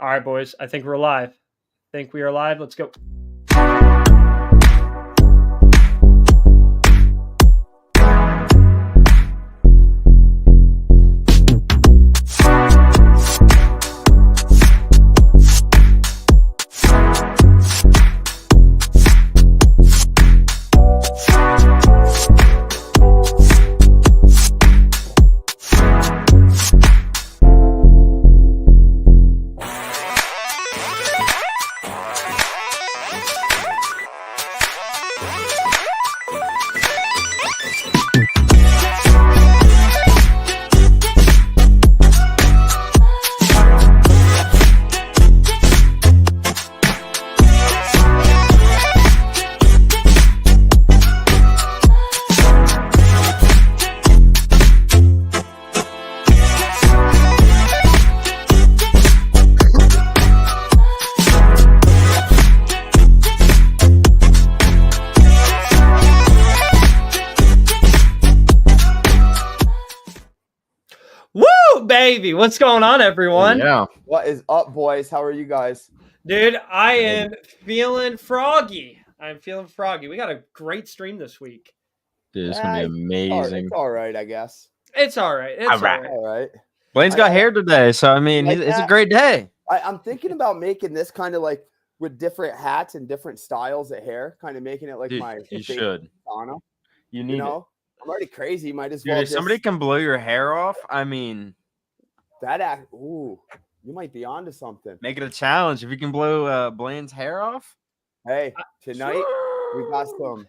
All right, boys. I think we're live. Think we are live. Let's go. Woo, baby. What's going on, everyone? Yeah. What is up, boys? How are you guys? Dude, I am feeling froggy. I'm feeling froggy. We got a great stream this week. Dude, it's going to be amazing. It's all right, I guess. It's all right. It's All right. All right. Blane's got hair today, so, I mean, like it's a that. great day. I'm thinking about making this kind of like with different hats and different styles of hair, kind of making it like Dude, my you should. persona. You need You know, it. I'm already crazy. Might as Dude, well if somebody can blow your hair off, I mean, Ooh, you might be onto something. make it a challenge. If you can blow Blaine's hair off. Hey, tonight we got some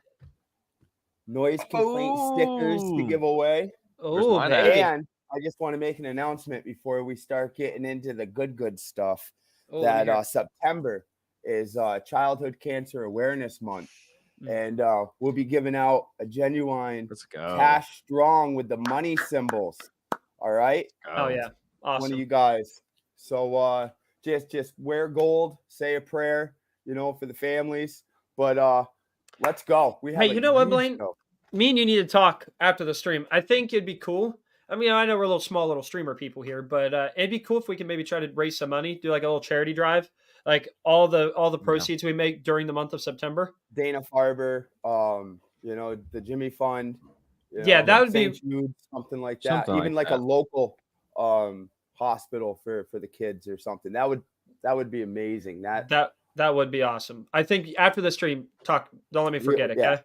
noise complaint stickers to give away. Oh, mine baby. And I just want to make an announcement before we start getting into the good stuff. Oh, That September is Childhood Cancer Awareness Month, and we'll be giving out a genuine Let's go. cash strong with the money symbols. All right, Oh, yeah. Awesome. one of you guys. So just wear gold, say a prayer, for the families. But let's go. We have Hey, you know what, huge Blaine? show. Me and you need to talk after the stream. I think it'd be cool. I mean, I know we're little streamer people here, but it'd be cool if we can maybe try to raise some money, do like a little charity drive, like all the proceeds we make during the month of September. Dana Farber, the Jimmy Fund. Yeah, that would be St. Jude, something like that. Something Even like like a that. local hospital for the kids or something. That would be amazing. that would be awesome. I think after the stream, don't let me forget it, Yeah. okay?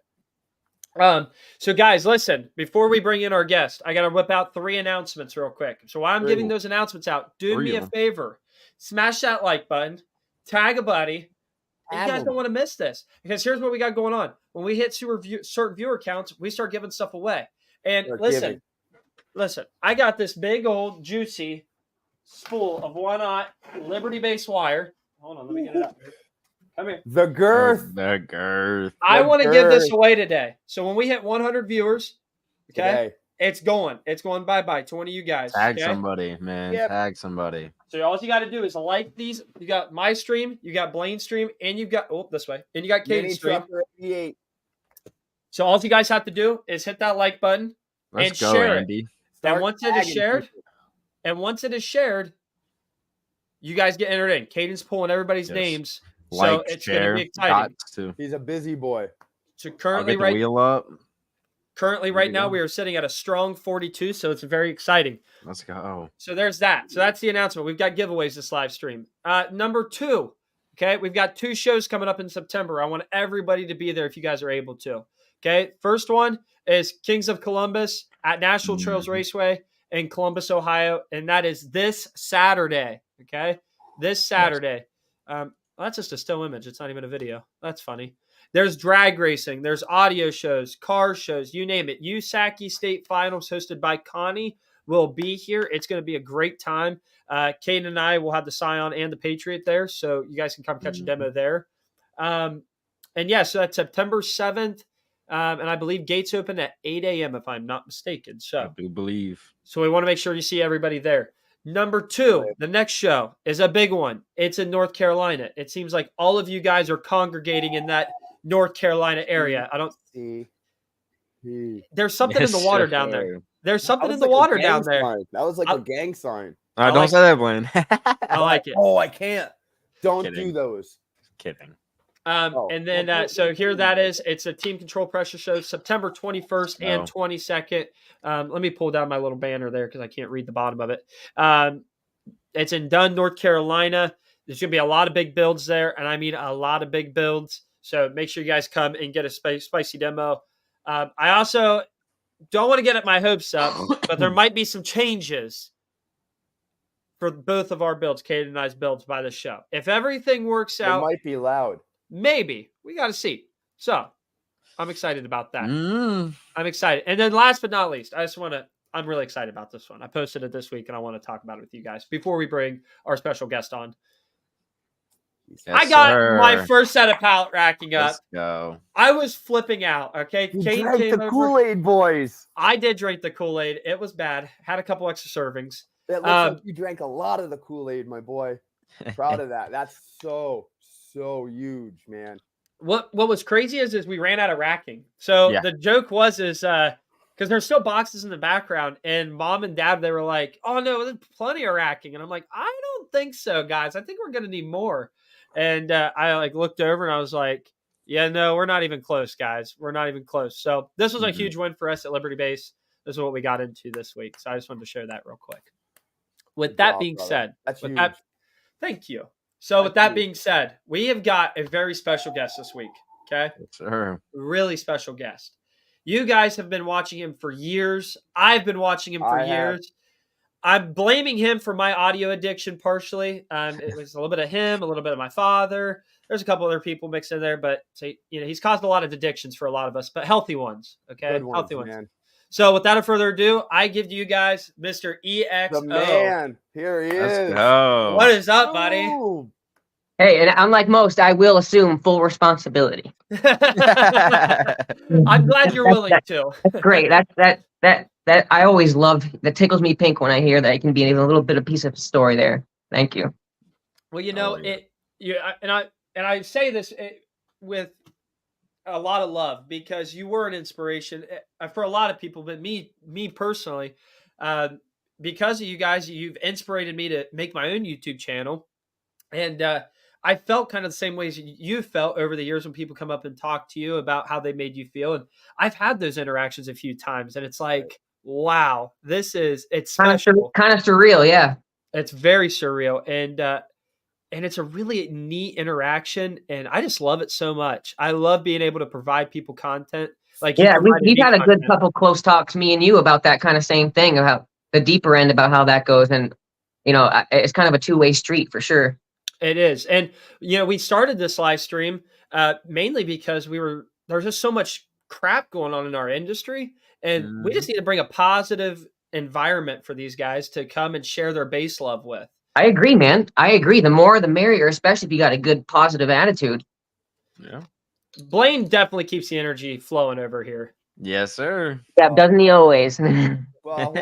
So guys, listen, before we bring in our guest, I got to whip out 3 announcements real quick. So while I'm giving Three. those announcements out, do Three me of a them. favor. Smash that like button, tag a buddy. You Tag guys 'em. don't want to miss this because here's what we got going on. When we hit certain viewer counts, we start giving stuff away. And Start listen, I got this big old juicy spool of 1/0 liberty-based wire. Hold on, let me get it up here. Come here. The girth. The girth. I The want to give this girth. away today. So when we hit 100 viewers, okay, Today. it's going. It's going bye-bye to one of you guys. Tag okay? somebody, man. Yep. Tag somebody. So all you got to do is like these. You got my stream, you got Blaine's stream, and you've got this way, and you got Mini Caden's stream. Trucker 88. So all you guys have to do is hit that like button. Let's And go, share it. Andy. And Start once it is tagging shared, people. you guys get entered in. Caden's pulling everybody's Yes. names. So Like, it's going to share. be exciting. Dots, too. He's a busy boy. So I'll currently, get the right wheel up. Currently, There right you now, go. we are sitting at a strong 42, so it's very exciting. Let's go. So there's that. So that's the announcement. We've got giveaways this live stream. Number 2, okay, we've got 2 shows coming up in September. I want everybody to be there if you guys are able to. Okay, first one is Kings of Columbus at National Trails Mhm. Raceway in Columbus, Ohio, and that is this Saturday. Okay, this Saturday. Well, that's just a still image. It's not even a video. That's funny. There's drag racing. There's audio shows, car shows, you name it. USAC State Finals hosted by Connie will be here. It's going to be a great time. Caden and I will have the Scion and the Patriot there, so you guys can come catch a demo there. And yeah, so that's September 7th, and I believe gates open at 8 a.m. if I'm not mistaken. I So do believe. we want to make sure you see everybody there. Number 2, the next show is a big one. It's in North Carolina. It seems like all of you guys are congregating in that North Carolina area. I don't. See. There's something in the water down there. There's something in the water down there. That was like a gang sign. I Don't like say that, Blaine. I like it. Oh, I can't. Don't do Kidding. those. Kidding. And then, so here that is. It's a Team Control Pressure Show, September 21st and 22nd. Let me pull down my little banner there because I can't read the bottom of it. It's in Dunn, North Carolina. There's going to be a lot of big builds there, and I mean a lot of big builds. So make sure you guys come and get a spicy demo. I also don't want to get my hopes up, but there might be some changes for both of our builds, Kate and I's builds by the show. If everything works out, It might be loud. maybe. We got to see. So I'm excited about that. Mm. I'm excited. And then last but not least, I'm really excited about this one. I posted it this week and I want to talk about it with you guys before we bring our special guest on. Yes, I got sir. my first set of pallet racking up. Let's go. I was flipping out. Okay. You Kate drank came the over. Kool-Aid, boys. I did drink the Kool-Aid. It was bad. Had a couple extra servings. It looks like you drank a lot of the Kool-Aid, my boy. Proud of that. That's so huge, man. What was crazy is we ran out of racking. So Yeah. the joke was because there's still boxes in the background, and Mom and Dad, they were like, "Oh no, there's plenty of racking," and I'm like, "I don't think so, guys. I think we're gonna need more." And I like looked over and I was like, "Yeah, no, we're not even close, guys. We're not even close." So this was a huge win for us at Liberty Base. This is what we got into this week. So I just wanted to share that real quick. With Good that job, being brother. said, That's with huge. that, thank you. So with That's that huge. being said, we have got a very special guest this week. Okay. Yes, sir. Really special guest. You guys have been watching him for years. I've been watching him for I have. years. I'm blaming him for my audio addiction partially. It was a little bit of him, a little bit of my father. There's a couple other people mixed in there, but he's caused a lot of addictions for a lot of us, but healthy ones. Okay, Good ones, healthy ones. man. So without further ado, I give you guys Mr. EXO. The man. Here he Let's is. go. What is up, buddy? Ooh. Hey, and unlike most, I will assume full responsibility. I'm glad you're willing to. That's great. That I always love. That tickles me pink when I hear that it can be even a little bit of piece of story there. Thank you. Well, you know, yeah. and I say this with a lot of love because you were an inspiration for a lot of people, but me personally, because of you guys, you've inspired me to make my own YouTube channel, and I felt kind of the same ways you felt over the years when people come up and talk to you about how they made you feel, and I've had those interactions a few times, and it's like, wow, it's special, Kind of surreal, yeah. It's very surreal, and it's a really neat interaction, and I just love it so much. I love being able to provide people content. Like, Yeah, we've had a good couple close talks, me and you, about that kind of same thing, about the deeper end, about how that goes, and it's kind of a two-way street for sure. It is, and we started this live stream mainly because there's just so much crap going on in our industry, and we just need to bring a positive environment for these guys to come and share their bass love with. I agree, man. I agree. The more, the merrier, especially if you got a good, positive attitude. Yeah. Blaine definitely keeps the energy flowing over here. Yes, sir. Yeah, doesn't he always? Well,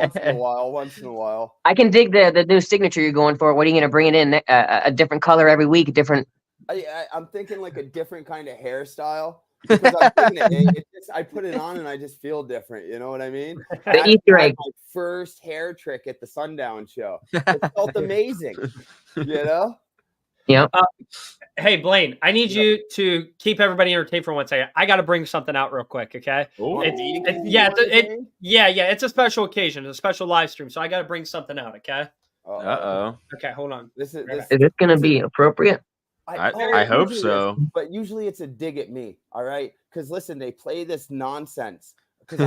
once in a while. I can dig the new signature you're going for. What are you going to bring it in? A different color every week, different. I'm thinking like a different kind of hairstyle. Because I'm thinking I put it on and I just feel different. You know what I mean? The Easter egg. My first hair trick at the Sundown show. It felt amazing. Yeah. Hey, Blaine, I need you to keep everybody entertained for 1 second. I got to bring something out real quick, okay? It's a special occasion. It's a special live stream, so I got to bring something out, okay? Uh-oh. Okay, hold on. Is this going to be appropriate? I hope so. But usually it's a dig at me, all right? Because listen, they play this nonsense. Because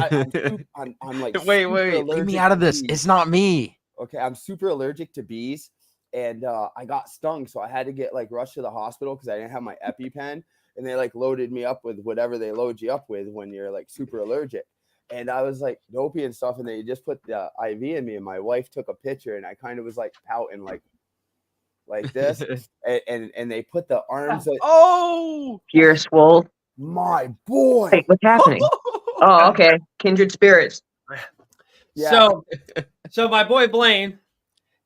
I'm like, wait, leave me out of this. It's not me. Okay, I'm super allergic to bees, and I got stung, so I had to get rushed to the hospital because I didn't have my EpiPen, and they loaded me up with whatever they load you up with when you're super allergic. And I was dopey and stuff, and they just put the IV in me, and my wife took a picture, and I kind of was pouting like this, and they put the arms. Pure swole. My boy. Hey, what's happening? Oh, okay. Kindred spirits. Yeah. So my boy Blaine,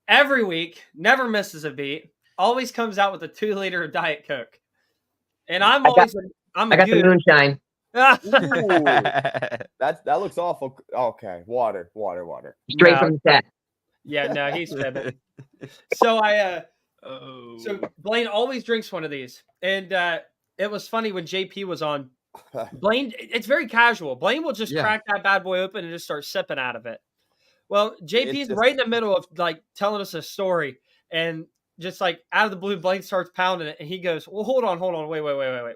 every week, never misses a beat, always comes out with a 2-liter of Diet Coke, and I got the moonshine. That looks awful. Okay, water. Straight from the set. Yeah, no, he's fibbing. So so Blaine always drinks one of these, and it was funny when JP was on. Blaine, it's very casual. Blaine will just crack that bad boy open and just start sipping out of it. Well, JP's right in the middle of like telling us a story, and just like out of the blue, Blaine starts pounding it, and he goes, "Well, hold on, wait.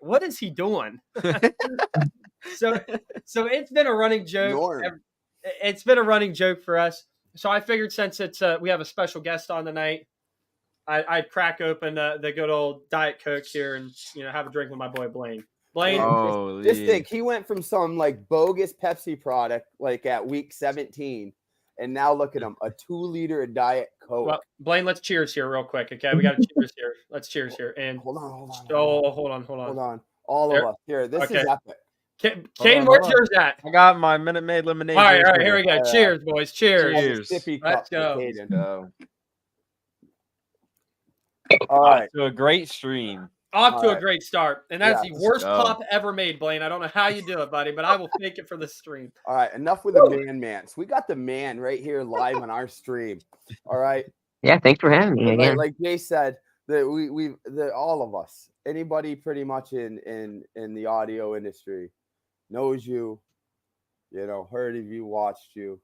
What is he doing?" so it's been a running joke. It's been a running joke for us. So I figured since it's we have a special guest on tonight, I'd crack open the good old Diet Coke here and have a drink with my boy Blaine. Blaine, just think, he went from some like bogus Pepsi product like at week 17, and now look at him, a 2-liter of Diet Coke. Well, Blaine, let's cheers here real quick, okay? We got to cheers here. Let's cheers here. And hold on. All of us here. This is epic. Kane, where's yours at? I got my Minute Maid lemonade. All right, here we go. Cheers, boys. Cheers. Let's go. All right. To a great stream. Off to a great start. And that's the worst pop ever made, Blaine. I don't know how you do it, buddy, but I will fake it for the stream. All right, enough with the man. So we got the man right here live on our stream. All right. Yeah, thanks for having me again. Like Jay said, that all of us, anybody pretty much in the audio industry knows you, heard of you, watched you,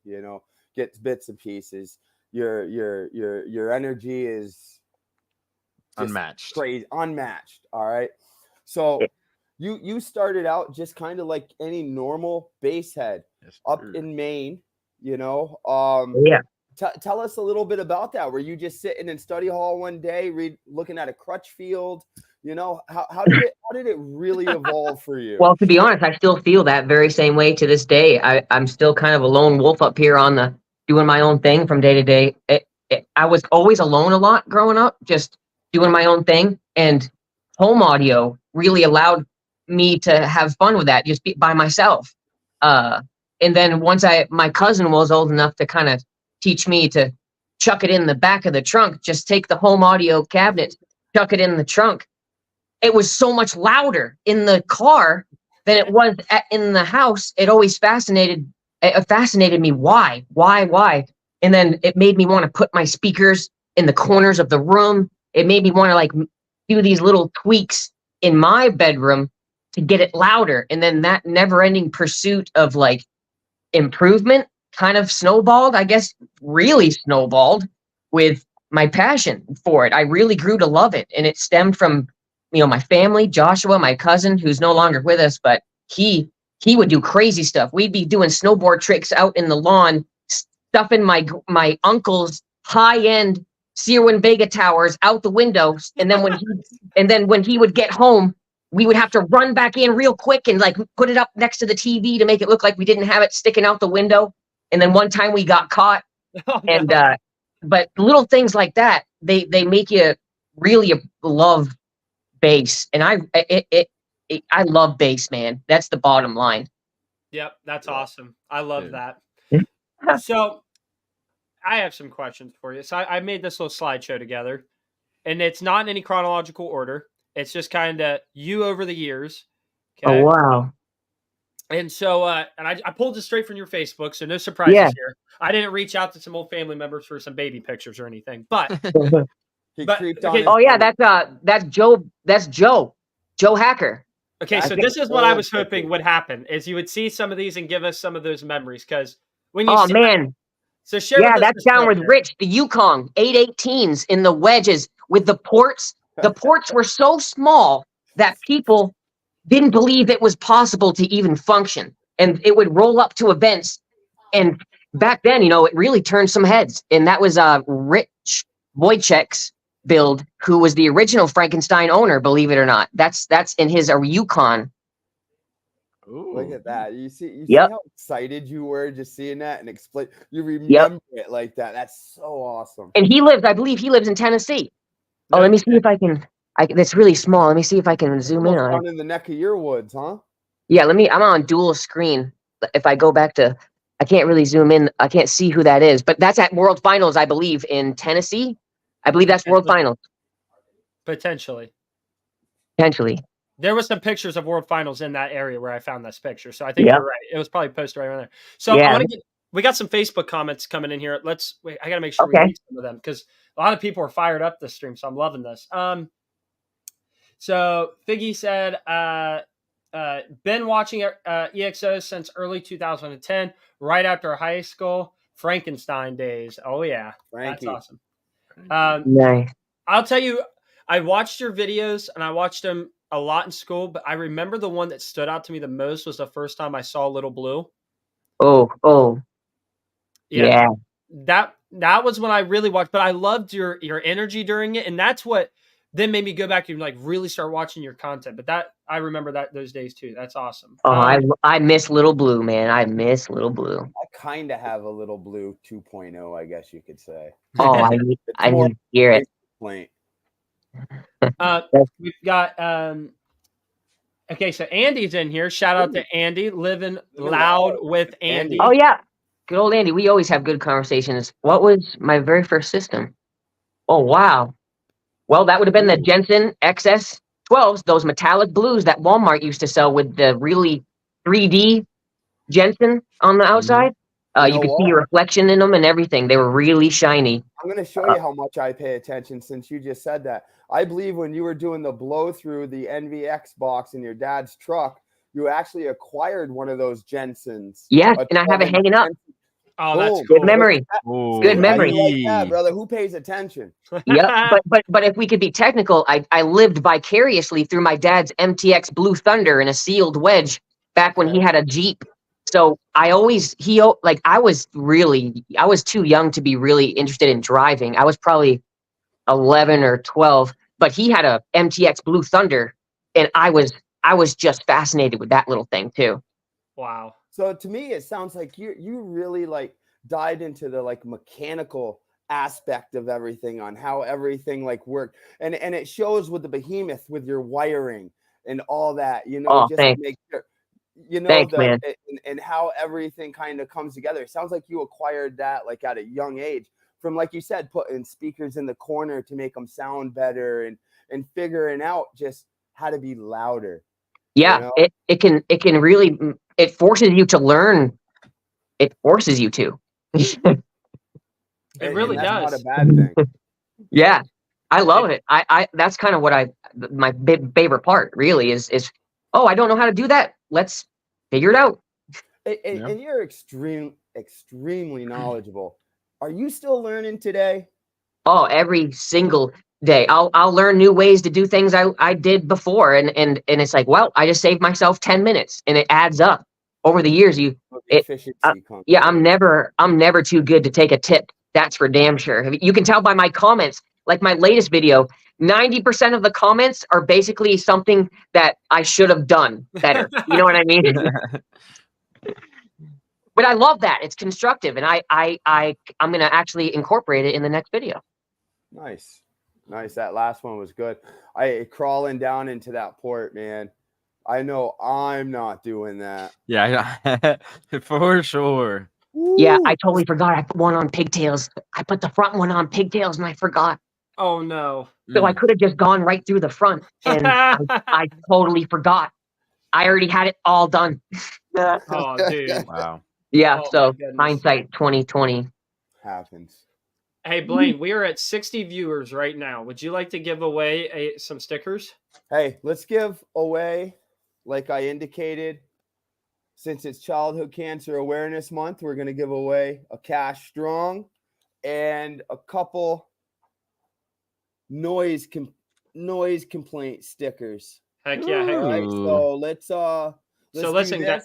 gets bits and pieces. Your energy is unmatched. Crazy, unmatched. All right. So you started out just kind of like any normal bass head up in Maine, Yeah. Tell us a little bit about that. Were you just sitting in study hall one day, looking at a crutch field? How did it really evolve for you? Well, to be honest, I still feel that very same way to this day. I'm still kind of a lone wolf up here on doing my own thing from day to day. I was always alone a lot growing up, just doing my own thing, and home audio really allowed me to have fun with that, just be by myself. And then once my cousin was old enough to kind of teach me to chuck it in the back of the trunk, just take the home audio cabinet, chuck it in the trunk. It was so much louder in the car than it was in the house. It always fascinated me. Why? And then it made me want to put my speakers in the corners of the room. It made me want to like do these little tweaks in my bedroom to get it louder. And then that never-ending pursuit of like improvement kind of snowballed, I guess, really snowballed with my passion for it. I really grew to love it. And it stemmed from, my family, Joshua, my cousin, who's no longer with us, but he would do crazy stuff. We'd be doing snowboard tricks out in the lawn, stuffing my uncle's high-end Sierra Vega towers out the window. And then when he would get home, we would have to run back in real quick and like put it up next to the TV to make it look like we didn't have it sticking out the window. And then one time we got caught. But little things like that, they make you really love bass. And I love bass, man. That's the bottom line. Yep, that's awesome. I love that. So I have some questions for you. So I made this little slideshow together, and it's not in any chronological order. It's just kind of you over the years. Okay? Oh, wow. And so, and I pulled it straight from your Facebook, so no surprises here. I didn't reach out to some old family members for some baby pictures or anything, but. Oh yeah, that's Joe. That's Joe Hacker. Okay, so this is what I was hoping would happen: is you would see some of these and give us some of those memories, because when you man. So share. Yeah, that's down with Rich, the Yukon 818s in the wedges with the ports. The ports were so small that people didn't believe it was possible to even function, and it would roll up to events. And back then, it really turned some heads. And that was Rich Wojciech's build, who was the original Frankenstein owner. Believe it or not, that's in his Yukon. Ooh. Look at that. You see how excited you were just seeing that and explain. You remember it like that. That's so awesome. And I believe he lives in Tennessee. Oh, let me see if I can. That's really small. Let me see if I can zoom in on it. In the neck of your woods, huh? Yeah, I'm on dual screen. If I go back to, I can't really zoom in. I can't see who that is, but that's at World Finals, I believe, in Tennessee. I believe that's World Finals. Potentially. There was some pictures of World Finals in that area where I found this picture, so I think you're right. It was probably posted right around there. So I we got some Facebook comments coming in here. Let's wait. I got to make sure we Okay. read some of them because a lot of people are fired up this stream. So I'm loving this. So Figgy said, been watching EXO since early 2010, right after high school. Frankenstein days. Oh yeah, Frankie. that's awesome. Nice. I'll tell you, I watched your videos and I watched them a lot in school, but I remember the one that stood out to me the most was the first time I saw Little Blue. Oh. Yeah. That was when I really watched, but I loved your energy during it, and that's what then made me go back and like really start watching your content. But that I remember those days too. That's awesome. Oh, I miss Little Blue, man. I miss Little Blue. I kind of have a Little Blue 2.0, I guess you could say. Oh, I need to hear it. Complaint. We've got okay, so Andy's in here. Shout out to Andy, living loud with Andy. Oh yeah, good old Andy. We always have good conversations. What was my very first system? Oh wow. Well, that would have been the Jensen XS12s, those metallic blues that Walmart used to sell with the really 3D Jensen on the outside. You could see your reflection in them and everything. They were really shiny. I'm going to show you how much I pay attention since you just said that. I believe when you were doing the blow through the NVX box in your dad's truck, you actually acquired one of those Jensens. Yeah, and I have it hanging up. Oh, that's cool. Good memory. Good memory. Like that, brother. Who pays attention? Yeah, but if we could be technical, I lived vicariously through my dad's MTX Blue Thunder in a sealed wedge back when he had a Jeep. So I was too young to be really interested in driving. I was probably 11 or 12, but he had a MTX Blue Thunder, and I was just fascinated with that little thing too. Wow. So to me, it sounds like you really like dived into the like mechanical aspect of everything on how everything like worked, and it shows with the Behemoth with your wiring and all that. You know, just thanks. to make sure. You know, thanks, man. And how everything kind of comes together. It sounds like you acquired that like at a young age from, like you said, putting speakers in the corner to make them sound better and figuring out just how to be louder. Yeah, you know? it can really, it forces you to learn. It forces you to. It really does. Not a bad thing. Yeah, I love it. I that's kind of what my favorite part really is. Oh, I don't know how to do that. Let's figure it out. And you're extremely knowledgeable. Are you still learning today? Oh, every single day. I'll learn new ways to do things I did before, and it's like, well, I just saved myself 10 minutes, and it adds up over the years. I'm never too good to take a tip. That's for damn sure. You can tell by my comments. Like my latest video, 90% of the comments are basically something that I should have done better. You know what I mean? But I love that. It's constructive, and I'm gonna actually incorporate it in the next video. Nice. That last one was good. I crawling down into that port, man. I know I'm not doing that. Yeah, for sure. Woo. Yeah, I totally forgot. I put one on pigtails. I put the front one on pigtails, and I forgot. Oh no! So I could have just gone right through the front, and I totally forgot. I already had it all done. Oh, dude! Wow. Yeah. So hindsight 2020 happens. Hey Blaine, we are at 60 viewers right now. Would you like to give away some stickers? Hey, let's give away, like I indicated, since it's Childhood Cancer Awareness Month, we're going to give away a Cash Strong and a couple noise complaint stickers. Heck yeah! All right, so let's listen, guys,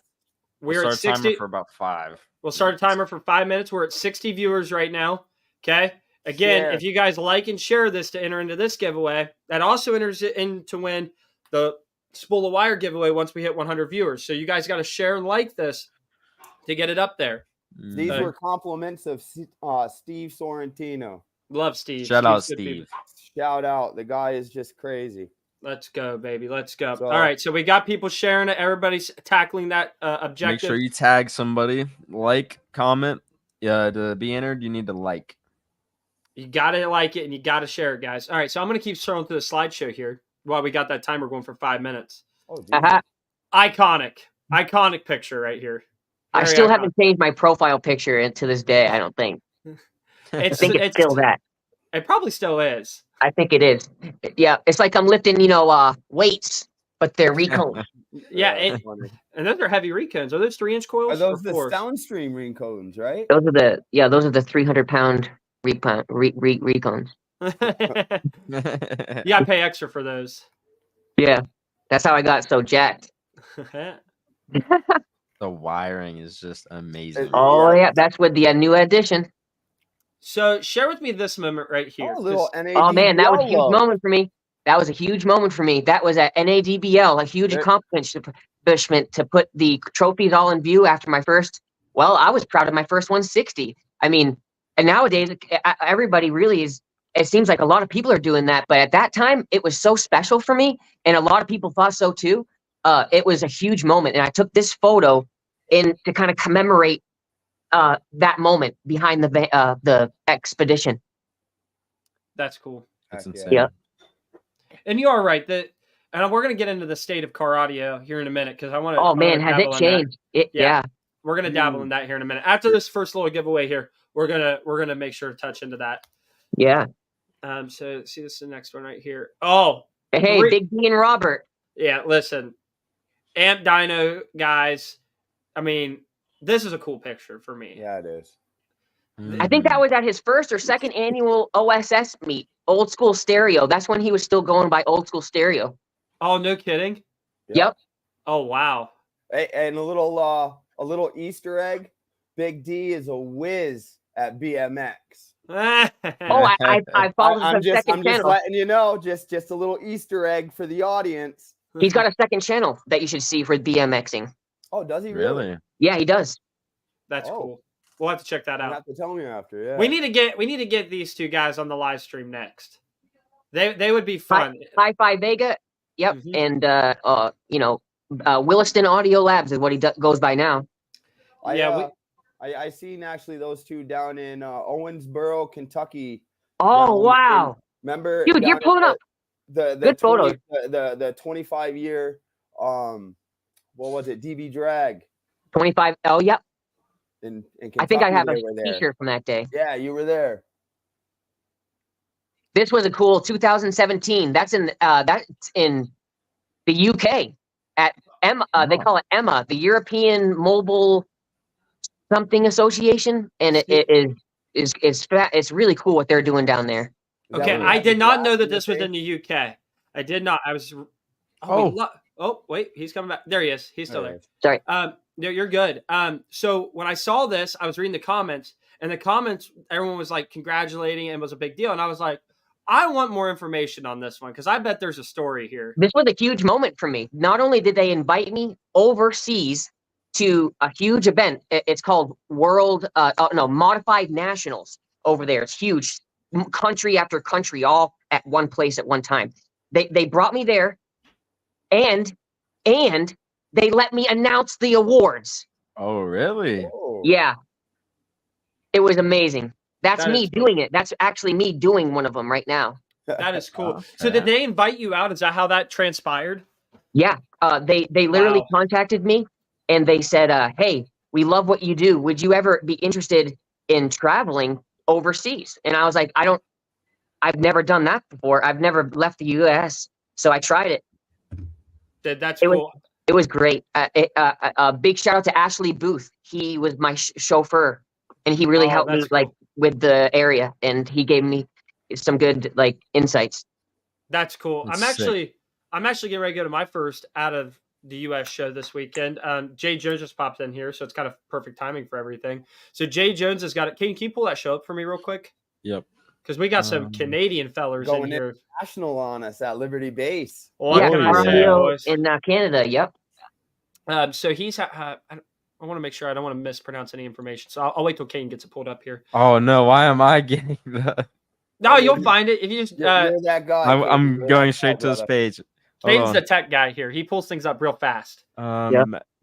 we're at 60 timer for about 5. We'll start a timer for 5 minutes. We're at 60 viewers right now. Okay. Again, if you guys like and share this to enter into this giveaway, that also enters it in to win the Spool of Wire giveaway once we hit 100 viewers. So you guys got to share and like this to get it up there. These were compliments of Steve Sorrentino. Love Steve. Shout out Steve. Shout out. The guy is just crazy. Let's go, baby. Let's go. All right. So we got people sharing it. Everybody's tackling that objective. Make sure you tag somebody. Like, comment. To be entered, you need to like. You got to like it and you got to share it, guys. All right. So I'm going to keep scrolling through the slideshow here while we got that timer going for 5 minutes. Oh, Iconic picture right here. I Very still iconic. haven't changed my profile picture to this day. I don't think. I It's think it's still that. It probably still is. I think it is. Yeah, it's like I'm lifting, weights, but they're recones. Yeah, That's funny. and those are heavy recones. Are those 3-inch coils? Are those or the 4s? Soundstream ring cones, right? Those are the 300-pound recones. You gotta pay extra for those. Yeah, that's how I got so jacked. The wiring is just amazing. Oh yeah, that's with the new edition. So share with me this moment right here. Oh, a little 'cause- Oh man, that was a NADBL huge love. moment for me. That was a huge moment for me. That was at NADBL, a huge Right. accomplishment to put the trophies all in view after my first. Well, I was proud of my first 160. I mean, and nowadays everybody really is. It seems like a lot of people are doing that, but at that time it was so special for me, and a lot of people thought so too. It was a huge moment, and I took this photo in to kind of commemorate that moment behind the expedition. That's cool. That's Heck yeah. insane. Yeah. And you are right that, and we're gonna get into the state of car audio here in a minute because I want to. Oh man, has it changed? Yeah. We're gonna Mm. dabble in that here in a minute. After this first little giveaway here, we're gonna make sure to touch into that. Yeah. So see this is the next one right here. Oh, Hey, Big D and Robert. yeah. Listen, Amp Dyno guys. I mean, this is a cool picture for me. Yeah, it is. I think that was at his first or second annual OSS meet, Old School Stereo. That's when he was still going by Old School Stereo. Oh, no kidding. Yep. Oh wow. Hey, and a little Easter egg. Big D is a whiz at BMX. Oh, I followed I'm his just second channel. letting you know, just a little Easter egg for the audience. He's got a second channel that you should see for BMXing. Oh, does he really? Really? Yeah, he does. That's Oh. cool. We'll have to check that You out. have to tell me after. Yeah. We need to get these two guys on the live stream next. They would be fun. Hi-Fi Vega. Yep. Mhm. And Williston Audio Labs is what he goes by now. I seen actually those two down in Owensboro, Kentucky. Oh wow! Remember, dude, you're pulling up the good photos. The 25-year what was it? DV Drag. 25. Oh yep. In Kentucky, I think I have a they were there. T-shirt from that day. Yeah, you were there. This was a cool 2017. That's in the UK at EMA. They call it EMA, the European Mobile Something Association, and it's really cool what they're doing down there. Okay, I did not know that this was in the UK. I did not. I was. Oh, wait, he's coming back. There he is. He's still there. Sorry. No, you're good. So when I saw this, I was reading the comments, and the comments, everyone was like congratulating, and it was a big deal. And I was like, I want more information on this one because I bet there's a story here. This was a huge moment for me. Not only did they invite me overseas to a huge event, it's called Modified Nationals over there. It's huge, country after country, all at one place at one time. They brought me there, and they let me announce the awards. Oh, really? Oh. Yeah. It was amazing. That's That me is cool. doing it. That's actually me doing one of them right now. That is cool. Okay. So did they invite you out? Is that how that transpired? Yeah. They literally Wow. contacted me and they said, hey, we love what you do. Would you ever be interested in traveling overseas? And I was like, I've never done that before. I've never left the US. So I tried it. That's It was- cool. It was great. A big shout out to Ashley Booth. He was my chauffeur, and he really helped me that's cool. with the area, and he gave me some good insights. That's cool. That's I'm actually getting ready to go to my first out of the US show this weekend. Jay Jones just popped in here, so it's kind of perfect timing for everything. So Jay Jones has got it. Can you pull that show up for me real quick? Yep. Because we got some Canadian fellers in going here. National on us at Liberty Base. What Yeah, can I say, Ontario boys? in Canada. Yep. So he's. I want to make sure I don't want to mispronounce any information. So I'll wait till Kane gets it pulled up here. Oh no! Why am I getting the? No, you'll find it if you just. You're that guy. I'm You're going that straight guy, to this brother. page. Hold Kane's on. the tech guy here. He pulls things up real fast.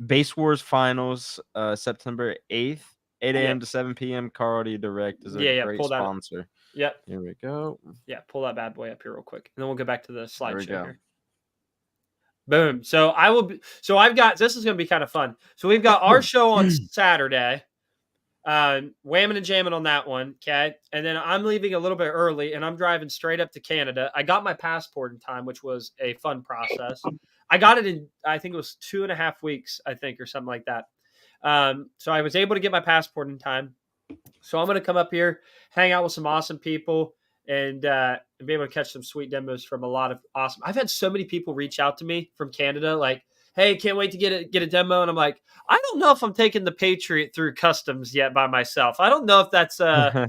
Base Wars Finals, September 8th, 8 a.m. to 7 p.m. Car Audio Direct is a great pull that up. sponsor. Yep. Here we go. Yeah, pull that bad boy up here real quick, and then we'll go back to the There we slideshow go. here. Boom. So I will be, so I've got, this is going to be kind of fun. So we've got our show on Saturday, whamming and jamming on that one. Okay. And then I'm leaving a little bit early and I'm driving straight up to Canada. I got my passport in time, which was a fun process. I got it in, I think it was 2.5 weeks, I think, or something like that. So I was able to get my passport in time. So I'm going to come up here, hang out with some awesome people, and be able to catch some sweet demos from a lot of awesome. I've had so many people reach out to me from Canada, like, "Hey, can't wait to get a demo." And I'm like, I don't know if I'm taking the Patriot through customs yet by myself. I don't know if that's I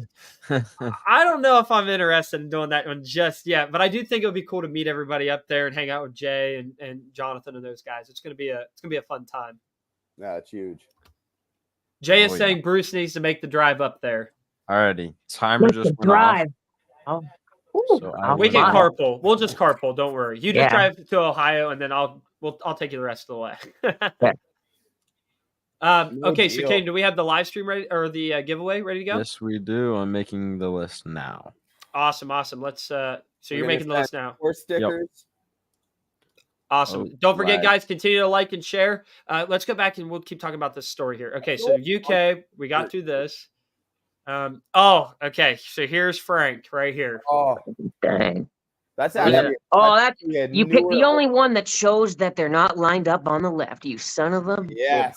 don't know if I'm interested in doing that one just yet. But I do think it would be cool to meet everybody up there and hang out with Jay and Jonathan and those guys. It's gonna be a fun time. Yeah, it's huge. Jay is saying Bruce needs to make the drive up there. Alrighty, timer just went drive. off. Oh, So We can Wow. carpool. We'll just carpool. Don't worry. You just Yeah. drive to Ohio, and then I'll take you the rest of the way. Yeah. No Okay, so deal. Kane, do we have the live stream ready or the giveaway ready to go? Yes, we do. I'm making the list now. Awesome. Let's. So We're you're gonna making the list now. 4 stickers. Awesome. Oh, Don't forget, right. guys, continue to like and share. Let's go back and we'll keep talking about this story here. Okay, so UK, we got through this. Okay. So here's Frank right here. Oh, Dang. that's Yeah. actually. Oh, that's a you picked the newer- only one that shows that they're not lined up on the left. You son of a. Yes.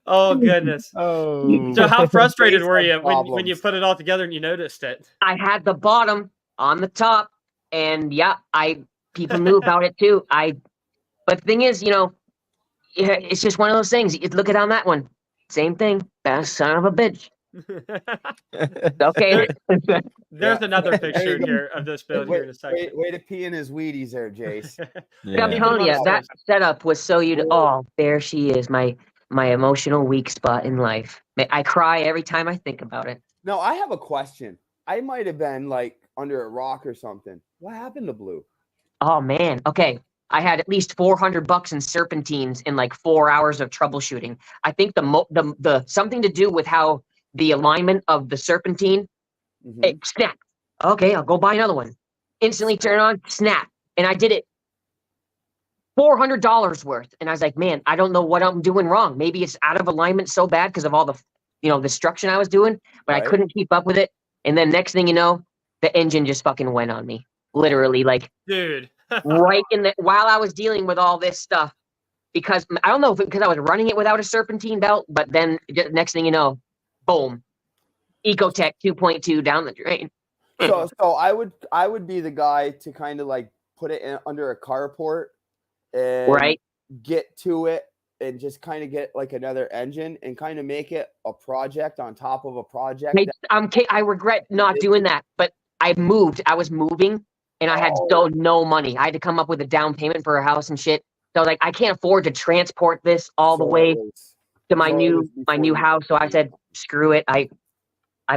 Oh goodness. Oh, So how frustrated Face were had you when you problems. put it all together and you noticed it? I had the bottom on the top, and yeah, people knew about it too. But the thing is, it's just one of those things. You look at on that one, same thing. That son of a bitch. Okay. There's Yeah. another picture here of this build here in a second. Way to pee in his Wheaties there, Jace. I'm yeah. telling you, Yeah. that setup was so oh, there she is, my emotional weak spot in life. I cry every time I think about it. No, I have a question. I might have been like under a rock or something. What happened to Blue? Oh man. Okay. I had at least $400 in serpentines in like 4 hours of troubleshooting. I think the something to do with how the alignment of the serpentine Mhm. it snapped. Okay, I'll go buy another one. Instantly turn on, snap. And I did it $400 worth. And I was like, man, I don't know what I'm doing wrong. Maybe it's out of alignment so bad because of all the destruction I was doing, but I Right. couldn't keep up with it. And then next thing you know, the engine just fucking went on me. Literally, like Dude. right while I was dealing with all this stuff. Because I don't know if because I was running it without a serpentine belt, but then next thing you know, boom, Ecotech 2.2 down the drain. So I would be the guy to kind of like put it under a carport and Right. get to it and just kind of get like another engine and kind of make it a project on top of a project. I regret not doing that, but I was moving and I had no money. I had to come up with a down payment for a house and shit. So like I can't afford to transport this all the way to my new house. So I said, screw it. I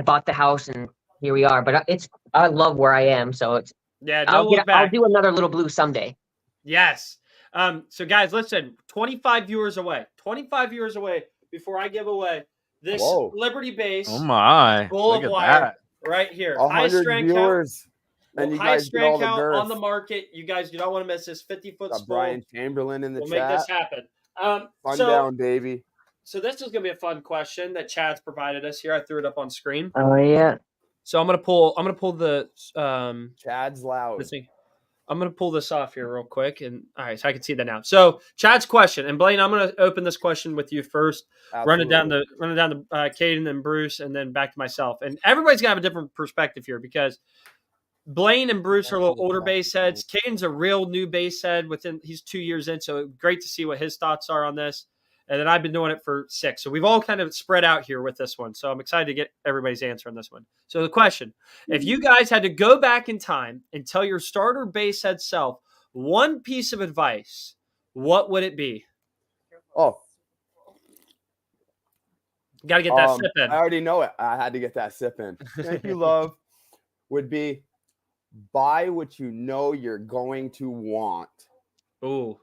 bought the house and here we are. But I love where I am. So it's Yeah, look back. I'll do another little blue someday. Yes. So guys, listen, 25 viewers away. 25 viewers away before I give away this Liberty Bass. Oh my! Full Look of at wire that. right here. 100 viewers. And you highest guys get all strand the count girth. on the market. You guys do not want to miss this 50-foot Got spool. Brian Chamberlain in the We'll chat. make this happen. Fun down, baby. So this is going to be a fun question that Chad's provided us here. I threw it up on screen. Oh yeah. So I'm gonna pull the Chad's loud. this thing. I'm gonna pull this off here real quick, and all right, so I can see that now. So Chad's question, and Blaine, I'm gonna open this question with you first. Run it down to Caden and Bruce, and then back to myself. And everybody's gonna have a different perspective here because Blaine and Bruce are a little older bass heads. Caden's a real new bass head. He's 2 years in, so great to see what his thoughts are on this. And then I've been doing it for 6. So we've all kind of spread out here with this one. So I'm excited to get everybody's answer on this one. So the question, if you guys had to go back in time and tell your starter bass head self one piece of advice, what would it be? Oh, Got to get that sip in. I already know it. I had to get that sip in. Thank you, love. Would be buy what you know you're going to want. Ooh.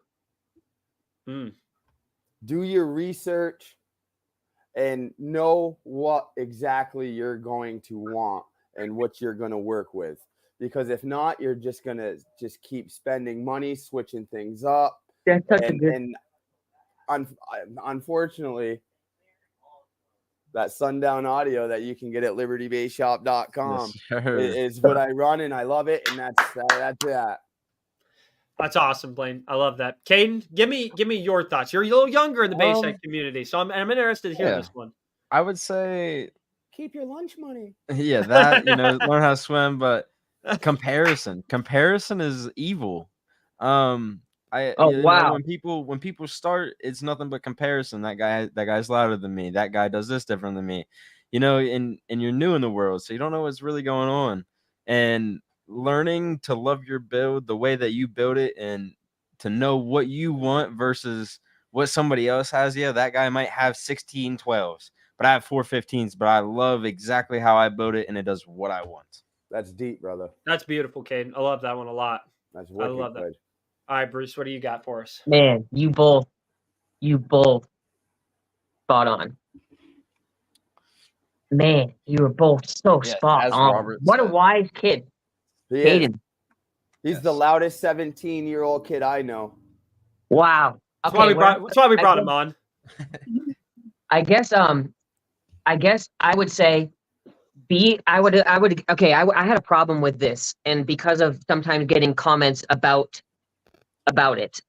Do your research and know what exactly you're going to want and what you're going to work with. because if not, you're just gonna just keep spending money, switching things up, That's such a and good. unfortunately, that sundown audio that you can get at libertybassshop.com Yes, sir. is what I run, and I love it, and that's that. That's awesome, Blaine. I love that. Caden, give me your thoughts. You're a little younger in the bass head Um, community, so I'm interested to hear yeah. this one. I would say, Keep your lunch money. yeah, that, learn how to swim, but comparison is evil. Oh, wow. When people start, it's nothing but comparison. That guy's louder than me. That guy does this different than me. And you're new in the world, so you don't know what's really going on. And learning to love your build the way that you build it, and to know what you want versus what somebody else has. Yeah, that guy might have 16 12s, but I have 4 15s, but I love exactly how I build it, and it does what I want. That's deep, brother. That's beautiful, Caden. I love that one a lot. That's I wicked love that. good. All right, Bruce, what do you got for us? Man, you both spot on. Man, you were both so Yes, spot as on. Robert What a said. wise kid, He is. Caden. He's the loudest 17-year-old kid I know. Wow. That's Okay, why we brought him on. I guess I would say I had a problem with this, and because of sometimes getting comments about it,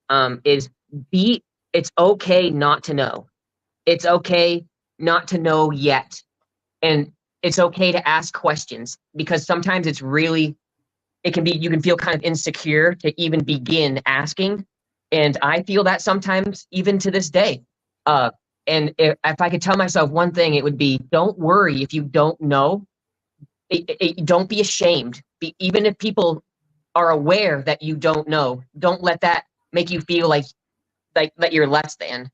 it's okay not to know. It's okay not to know yet. And it's okay to ask questions, because sometimes you can feel kind of insecure to even begin asking. And I feel that sometimes even to this day. And if I could tell myself one thing, it would be, don't worry if you don't know. Don't be ashamed. Even if people are aware that you don't know, don't let that make you feel like that you're less than,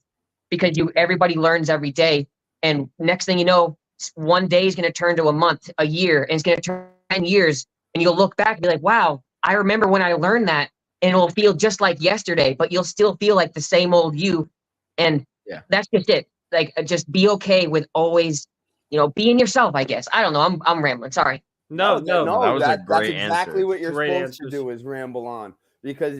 because everybody learns every day. And next thing you know, one day is going to turn to a month, a year, and it's going to turn 10 years. And you'll look back and be like, wow, I remember when I learned that, and it'll feel just like yesterday, but you'll still feel like the same old you. And that's just it. Like, just be okay with always, being yourself, I guess. I don't know. I'm rambling. Sorry. No, that was a that's great exactly answer. what you're Great supposed answers. to do, is ramble on, because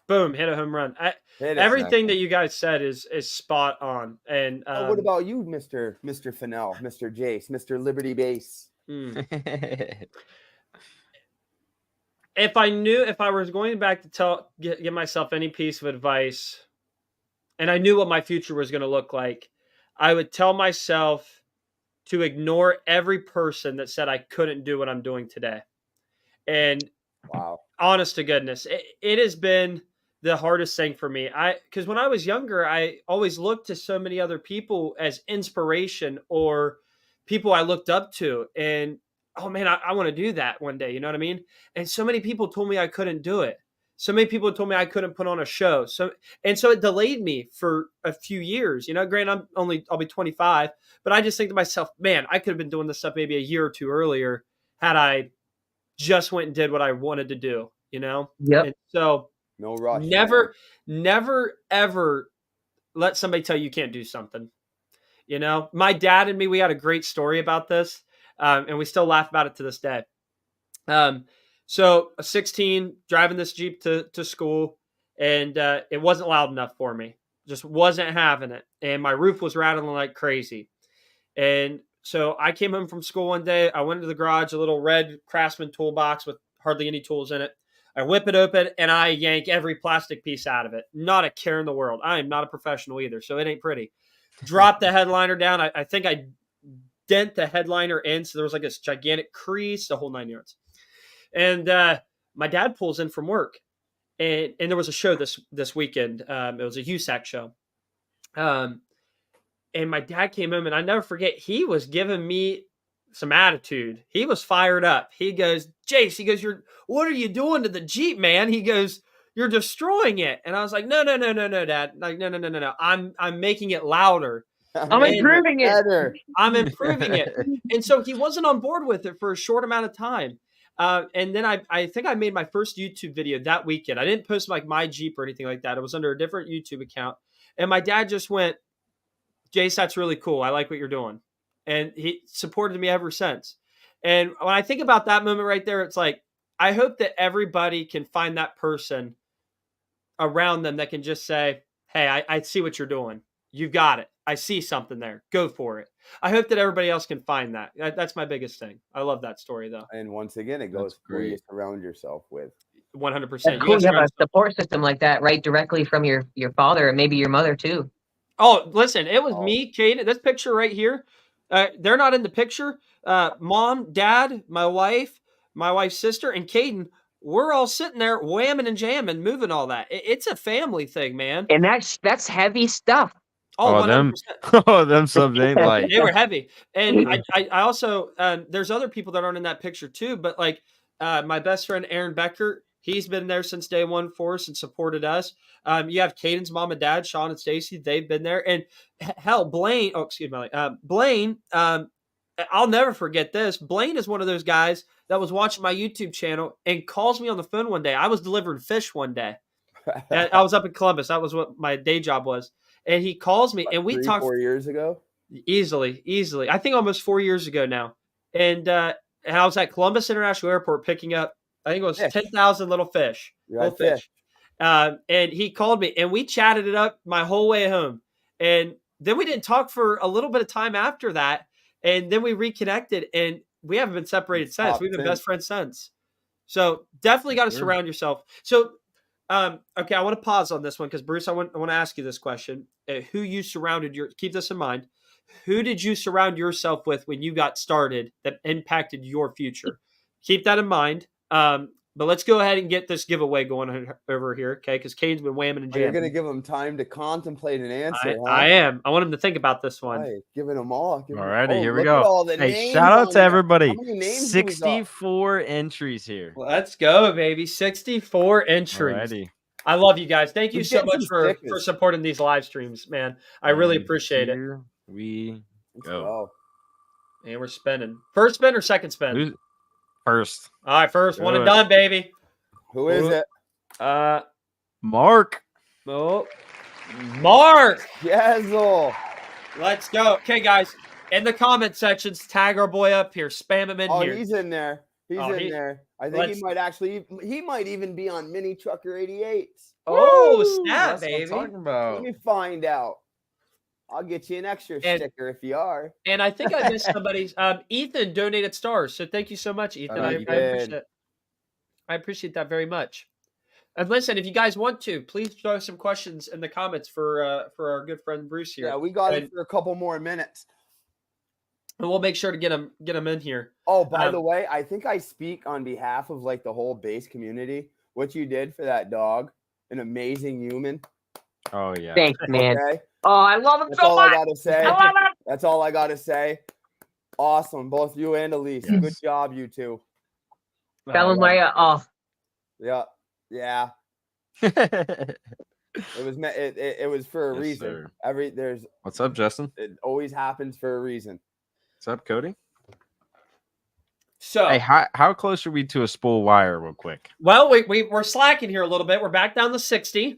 Boom, hit a home run. Everything that you guys said is spot on. And what about you, Mr. Fennell, Mr. Jace, Mr. Liberty Bass? If I was going back to give myself any piece of advice, and I knew what my future was going to look like, I would tell myself to ignore every person that said I couldn't do what I'm doing today. And Wow. honest to goodness, it has been the hardest thing for me. Because when I was younger, I always looked to so many other people as inspiration, or people I looked up to. And oh man, I want to do that one day. You know what I mean? And so many people told me I couldn't do it. So many people told me I couldn't put on a show. So it delayed me for a few years. Granted, I'll be 25, but I just think to myself, man, I could have been doing this stuff maybe a year or two earlier had I just went and did what I wanted to do. Yep. And so No rush. never, ever let somebody tell you can't do something. My dad and me, we had a great story about this, and we still laugh about it to this day. So 16, driving this Jeep to school, and it wasn't loud enough for me. Just wasn't having it. And my roof was rattling like crazy. And so I came home from school one day. I went into the garage, a little red Craftsman toolbox with hardly any tools in it. I whip it open and I yank every plastic piece out of it. Not a care in the world. I am not a professional either, so it ain't pretty. Drop the headliner down. I think I dent the headliner in, so there was like this gigantic crease, the whole 9 yards. And my dad pulls in from work, and there was a show this weekend. It was a USAC show. And my dad came home, and I never forget, he was giving me some attitude. He was fired up. He goes, Jace, what are you doing to the Jeep, man? He goes, you're destroying it. And I was like, no, Dad. Like, no. I'm making it louder. I'm improving it. I'm improving it. And so he wasn't on board with it for a short amount of time. And then I think I made my first YouTube video that weekend. I didn't post like my Jeep or anything like that. It was under a different YouTube account. And my dad just went, Jace, that's really cool. I like what you're doing. And he supported me ever since. And when I think about that moment right there, it's like, I hope that everybody can find that person around them that can just say, hey, I see what you're doing. You've got it. I see something there. Go for it. I hope that everybody else can find that. That's my biggest thing. I love that story, though. And once again, it goes who you surround yourself with. 100%. That's cool. You have a support system like that, right? Directly from your father and maybe your mother too. Oh, listen, it was me, Caden. This picture right here, they're not in the picture. Mom, dad, my wife's sister, and Caden, we're all sitting there whamming and jamming, moving all that. It's a family thing, man. And that's heavy stuff. Oh, 100%. Them subs ain't light. They were heavy. And I also, there's other people that aren't in that picture too, but like my best friend, Aaron Becker, he's been there since day one for us and supported us. You have Caden's mom and dad, Sean and Stacy. They've been there. And hell, Blaine, Blaine, I'll never forget this. Blaine is one of those guys that was watching my YouTube channel and calls me on the phone one day. I was delivering fish one day. I was up in Columbus. That was what my day job was. And he calls me and we talked 4 years ago. Easily. I think almost 4 years ago now. And I was at Columbus International Airport picking up, I think it was 10,000 little fish. Little fish. And he called me and we chatted it up my whole way home. And then we didn't talk for a little bit of time after that. And then we reconnected and we haven't been separated since. We've been best friends since. So definitely got to surround yourself. So, okay, I want to pause on this one because Bruce, I want to ask you this question. Who you surrounded keep this in mind. Who did you surround yourself with when you got started that impacted your future? Keep that in mind. But let's go ahead and get this giveaway going over here, okay? Because Caden's been whamming and jamming. You're going to give him time to contemplate an answer, huh? I am. I want him to think about this one. Right, giving them all. Alrighty, here we go. Hey, shout out to everybody. 64 entries here. Let's go, baby. 64 entries. Alrighty. I love you guys. Thank you so much for supporting these live streams, man. I really appreciate it. Here we go. And we're spinning. First spin or second spin? First. All right, first. One and done, baby. Who is it? Mark. Oh, Mark. Yezel. Let's go. Okay, guys. In the comment sections, tag our boy up here. Spam him in here. Oh, he's in there. He's in there. I think he might even be on Mini Trucker 88s. Oh, snap, baby. What I'm talking about. Let me find out. I'll get you an extra sticker if you are. And I think I missed somebody's. Ethan donated stars, so thank you so much, Ethan. I appreciate it. I appreciate that very much. And listen, if you guys want to, please throw some questions in the comments for our good friend Bruce here. Yeah, we got it for a couple more minutes, and we'll make sure to get him in here. Oh, by the way, I think I speak on behalf of like the whole bass community. What you did for that dog, an amazing human. Oh yeah. Thanks, man. Okay? Oh, I love him That's so all much. I gotta say. I love him. That's all I gotta say. Awesome, both you and Elise. Yes. Good job, you two. Tell him why. Yeah. It was for a reason. Sir. What's up, Justin? It always happens for a reason. What's up, Cody? So, hey, how close are we to a spool wire, real quick? Well, we're slacking here a little bit. We're back down to 60.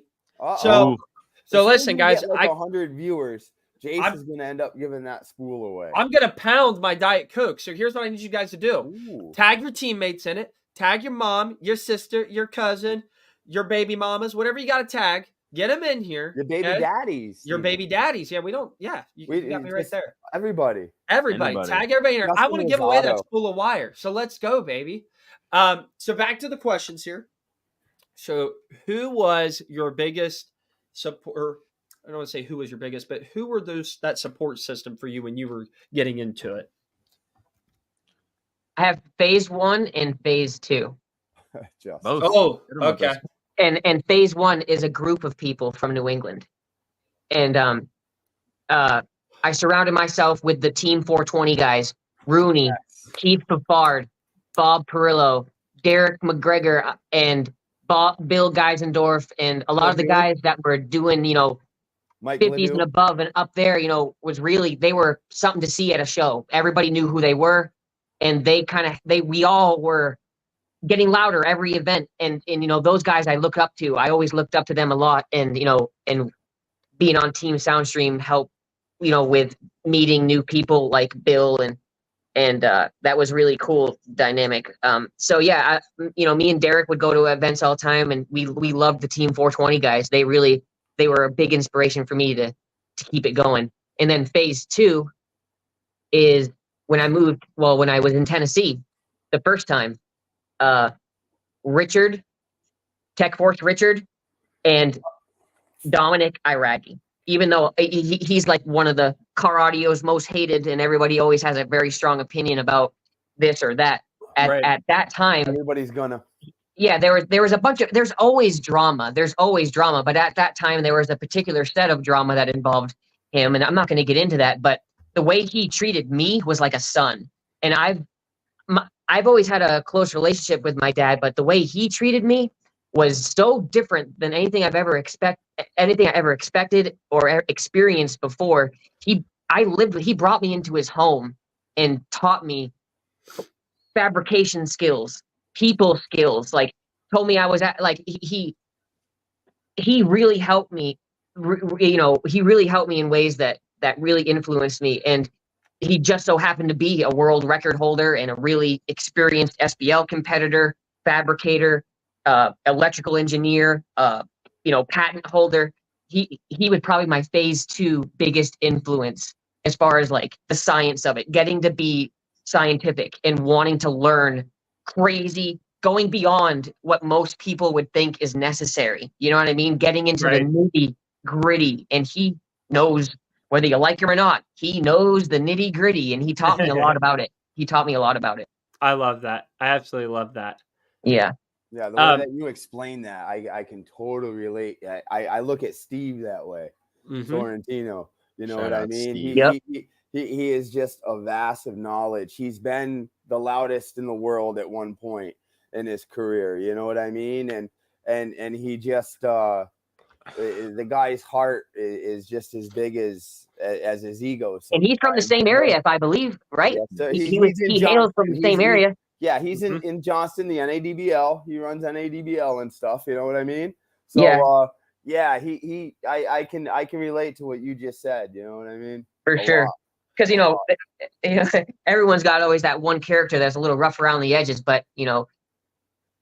So listen, guys. Get like 100 viewers. Jace is going to end up giving that spool away. I'm going to pound my Diet Coke. So here's what I need you guys to do. Ooh. Tag your teammates in it. Tag your mom, your sister, your cousin, your baby mamas, whatever you got to tag. Get them in here. Your baby daddies. Your baby daddies. Yeah, we don't. Yeah, you got me right there. Everybody. Tag everybody in here. I want to give away that spool of wire. So let's go, baby. So back to the questions here. So who was your biggest support? I don't want to say who was your biggest, but who were that support system for you when you were getting into it? I have phase 1 and phase 2. Both. Oh, okay. And phase 1 is a group of people from New England. And I surrounded myself with the Team 420 guys, Rooney, Keith Pavard, Bob Perillo, Derek McGregor, and Bill Geisendorf, and a lot of the guys that were doing, Mike 50s Ledoux. and above and up there, was really, they were something to see at a show. Everybody knew who they were, and we all were getting louder every event. And those guys I look up to. I always looked up to them a lot, and and being on Team Soundstream helped, with meeting new people like Bill and that was really cool dynamic. So yeah, me and Derek would go to events all the time, and we loved the Team 420 guys. They were a big inspiration for me to keep it going. And then phase 2 is when I moved. Well, when I was in Tennessee, the first time, Richard, Tech Force Richard, and Dominic Iraqi. Even though he's like one of the car audio's most hated, and everybody always has a very strong opinion about this or that. At that time, everybody's gonna. Yeah, there was a bunch of. There's always drama. But at that time, there was a particular set of drama that involved him, and I'm not going to get into that. But the way he treated me was like a son, and I've always had a close relationship with my dad, but the way he treated me was so different than anything I ever expected or experienced before. He brought me into his home and taught me fabrication skills, people skills, like told me I was he really helped me. He really helped me in ways that really influenced me. And he just so happened to be a world record holder and a really experienced SBL competitor, fabricator, electrical engineer, patent holder. He was probably my phase 2 biggest influence as far as like the science of it, getting to be scientific and wanting to learn crazy, going beyond what most people would think is necessary. You know what I mean? Getting into the nitty gritty, and he knows whether you like him or not. He knows the nitty gritty, and he taught me a lot about it. I love that. I absolutely love that. Yeah. Yeah, the way that you explain that, I can totally relate. I look at Steve that way, Sorrentino. You know what I mean? He is just a vast of knowledge. He's been the loudest in the world at one point in his career. You know what I mean? And he just the guy's heart is just as big as his ego. And he's from the same area, if I believe, right? Yeah, so he hails from the same area. Yeah, he's in Johnston, the NADBL. He runs NADBL and stuff. You know what I mean? So I can relate to what you just said. You know what I mean? For sure. Because everyone's got always that one character that's a little rough around the edges, but that's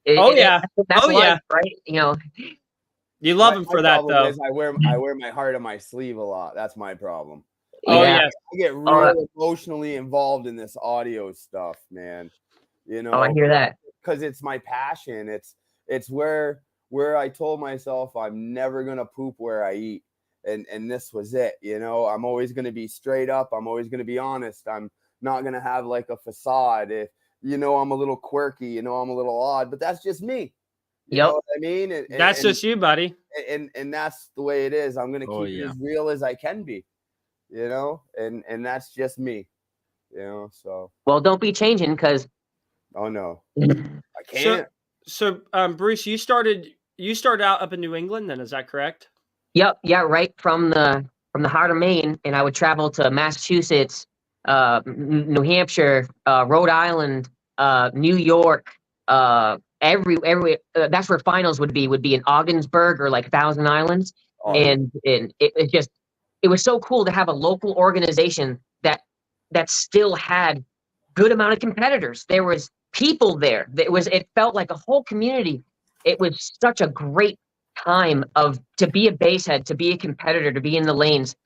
life, right? You love him for that, though. I wear my heart on my sleeve a lot. That's my problem. I get really emotionally involved in this audio stuff, man. I hear that because it's my passion. It's where I told myself I'm never gonna poop where I eat. And this was it, I'm always going to be straight up. I'm always going to be honest. I'm not going to have like a facade. If, I'm a little quirky, I'm a little odd, but that's just me. You know what I mean? And that's just you, buddy. And that's the way it is. I'm going to keep it as real as I can be, and that's just me, so. Well, don't be changing because. Oh, no, I can't. So Bruce, you started out up in New England then, is that correct? Yep. Yeah. Right from the heart of Maine, and I would travel to Massachusetts, New Hampshire, Rhode Island, New York. Every that's where finals would be in Ogdensburg or like Thousand Islands, and it was so cool to have a local organization that still had good amount of competitors. There was people there. It felt like a whole community. It was such a great time to be a basehead, to be a competitor, to be in the lanes.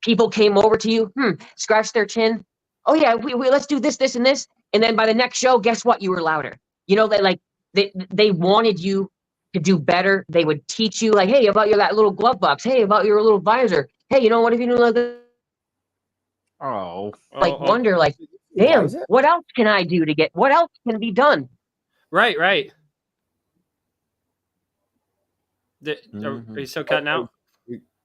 People came over to you, scratch their chin. Oh yeah, we let's do this, and this. And then by the next show, guess what? You were louder. They wanted you to do better. They would teach you like, hey, about that little glove box. Hey, about your little visor. Hey, what if you knew like this? Wonder like, damn, what else can I do what else can be done? Right. Are you still cutting out?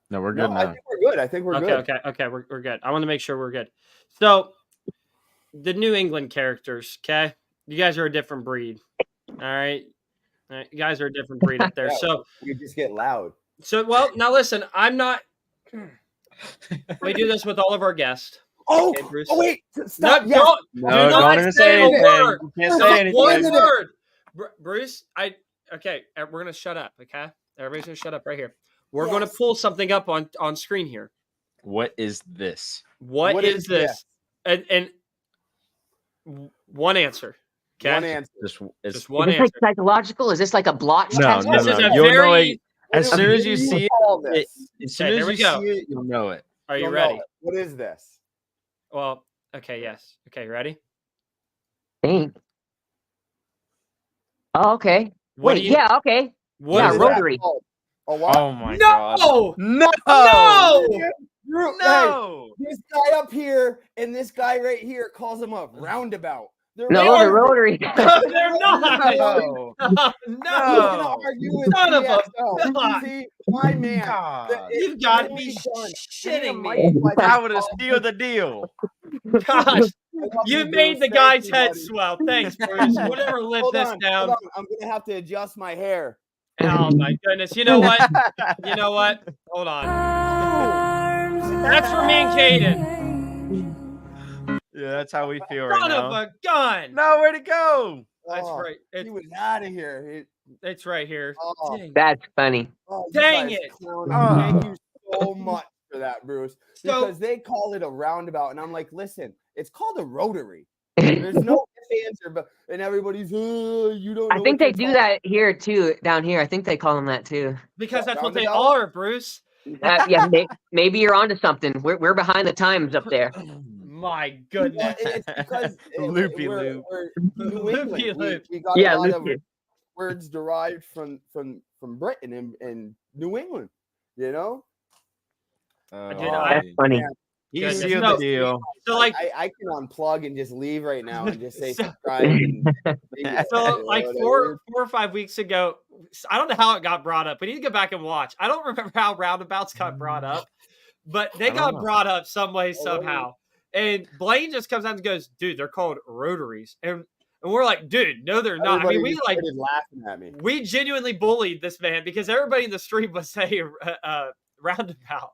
No, we're good now. I think we're good. Okay, we're good. I want to make sure we're good. So, the New England characters, okay? You guys are a different breed. All right? You guys are a different breed up there. So you just get loud. So, well, now listen, I'm not. We do this with all of our guests. Oh, okay, Bruce. Wait! Stop! No, do not say a word. You can't say anything. One word, Bruce. Okay. We're gonna shut up. Okay, everybody's gonna shut up right here. We're gonna pull something up on screen here. What is this? What is this? And One answer. Okay. One answer. Just Just it's one Is this like answer. psychological? Is this like a blotch no, test? no, This is no. a You'll know very. it as What soon do as you see call it. this? As soon Okay, as here you we go. see it, you'll know it. Are you You'll know ready? it. What is this? Well, okay, yes. Okay, ready? Think. Oh, okay. What Wait, do you? yeah, okay. What Yeah, is is that? rotary. called? A what? Oh my god. No! No! No! Hey, No! this guy up here and this guy right here calls him a roundabout. They're No, are- the rotary. They're not. No! Who's gonna No. argue with Son of a EXO? God. See, my man. God. You've got to What be have we done? shitting Mike me. Fletcher I would have called sealed the deal. Gosh, I love you you, made Bruce. the Thank guy's you, head buddy. swell. Thanks, Bruce. Whatever, live Hold this on, down. hold on. I'm gonna have to adjust my hair. Oh my goodness. You know what? You know what? Hold on. That's for me and Caden. Yeah, that's how we feel right Son of now. a gun. No, where'd it go? That's Oh, right. He was out of here. It's right here. Oh, Dang. That's funny. you Dang guys it. clown. Oh. Thank you so much for that, Bruce. So- Because they call it a roundabout, and I'm like, listen, it's called a rotary. There's no answer, but and everybody's you don't. I know think what they you're do talking that here too, down here. I think they call them that too. Because that's what they Roundabout? are, Bruce. Yeah, maybe you're onto something. We're behind the times up there. My Well, goodness. it's because Loopy we're loop. New England. Loop. We got Yeah, a lot of loopy. words derived from Britain and New England. You know, That's funny. He Goodness. sealed No. the deal. So like I can unplug and just leave right now and just say So- subscribe. And So like whatever. 4 or 5 weeks ago, I don't know how it got brought up. We need to go back and watch. I don't remember how roundabouts got brought up, but they I don't got know. brought up some way Oh, somehow. And Blaine just comes out and goes, "Dude, they're called rotaries," and we're like, "Dude, no, they're not." I mean, Everybody we just like started laughing at me. we genuinely bullied this man because everybody in the street was saying roundabout.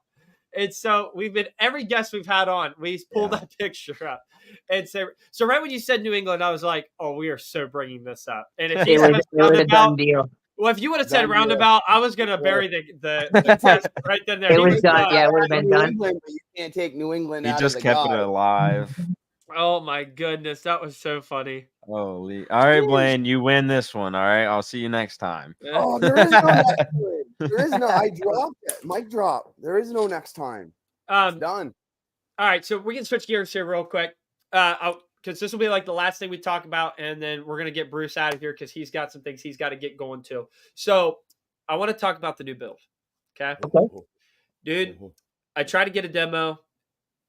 And so we've been every guest we've had on, we pulled that picture up and say, so right when you said New England, I was like, oh, we are so bringing this up. And if he It said was a done roundabout, deal. well, if you would have said Done deal. roundabout, I was gonna bury the test right then there. It He was done. Yeah, it would have been New done. England, but you can't take New England He out just of the kept guy. it alive. Oh my goodness, that was so funny. Holy. All right, Blaine, you win this one. All right. I'll see you next time. Oh, there is no next time. There is no. I dropped it. Mic drop. There is no next time. It's done. All right, so we can switch gears here real quick. Because this will be like the last thing we talk about, and then we're gonna get Bruce out of here because he's got some things he's got to get going to. So I want to talk about the new build. Okay, dude, I tried to get a demo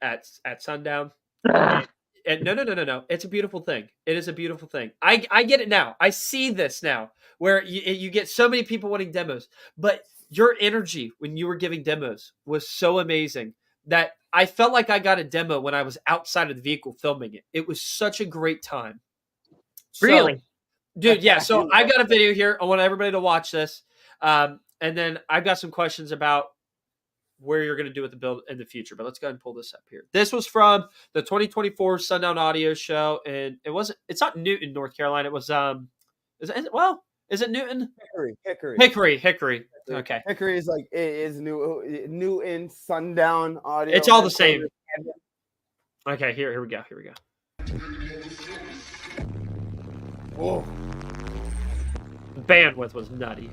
at sundown. And no. It's a beautiful thing. It is a beautiful thing. I get it now. I see this now, where you get so many people wanting demos, but your energy when you were giving demos was so amazing that I felt like I got a demo when I was outside of the vehicle filming it. It was such a great time. So, Really? dude, yeah. So I got a video here. I want everybody to watch this. And then I've got some questions about where you're going to do with the build in the future. But let's go ahead and pull this up here. This was from the 2024 Sundown Audio Show, and it's not Newton, North Carolina. It was is it Newton? Hickory. Okay. Hickory is like it is new in sundown audio. It's all the same. Okay, here we go. Whoa. Bandwidth was nutty.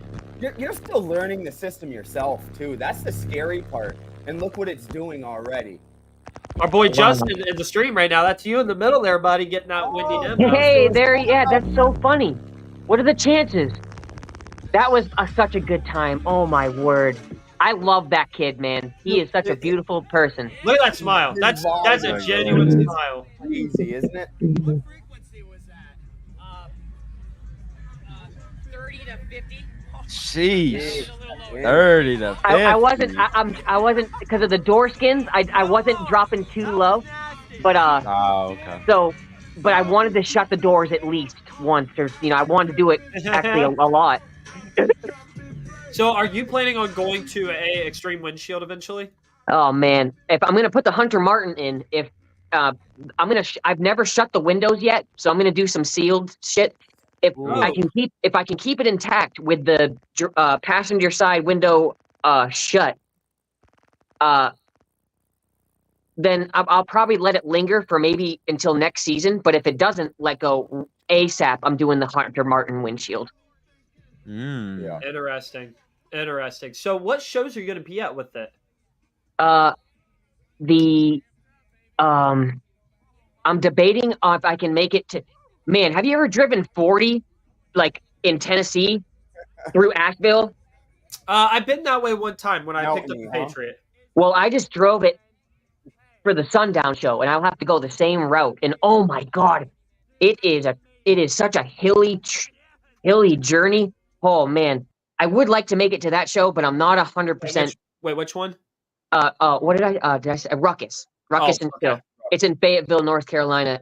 You're still learning the system yourself too. That's the scary part. And look what it's doing already. Our boy Justin in the stream right now. That's you in the middle there, buddy, getting out windy demo. Hey, there. Yeah, that's so funny. What are the chances? That was such a good time. Oh my word. I love that kid, man. He is such a beautiful person. Look at that smile. That's a genuine smile. Easy, isn't it? What frequency was that? 30 to 50. Sheesh. A little lower. 30 to 50. I wasn't because of the door skins. I wasn't dropping too low, but Oh, okay. so, but I wanted to shut the doors at least once. I wanted to do it actually a lot. So, are you planning on going to a extreme windshield eventually? Oh man, if I'm gonna put the Hunter Martin in, I've never shut the windows yet, so I'm gonna do some sealed shit. If I can keep it intact with the passenger side window shut, then I'll probably let it linger for maybe until next season. But if it doesn't let go ASAP, I'm doing the Hunter Martin windshield. Yeah. Interesting. So what shows are you going to be at with it? The I'm debating if I can make it to. Man, have you ever driven 40 like in Tennessee through Asheville? I've been that way one time when I picked up Mountainy, the huh? Patriot. Well, I just drove it for the Sundown show, and I'll have to go the same route. And oh my God, it is such a hilly journey. Oh man, I would like to make it to that show, but I'm not 100%. Wait, which one? What did I say? Ruckus Oh, and okay. Phil. It's in Fayetteville, North Carolina.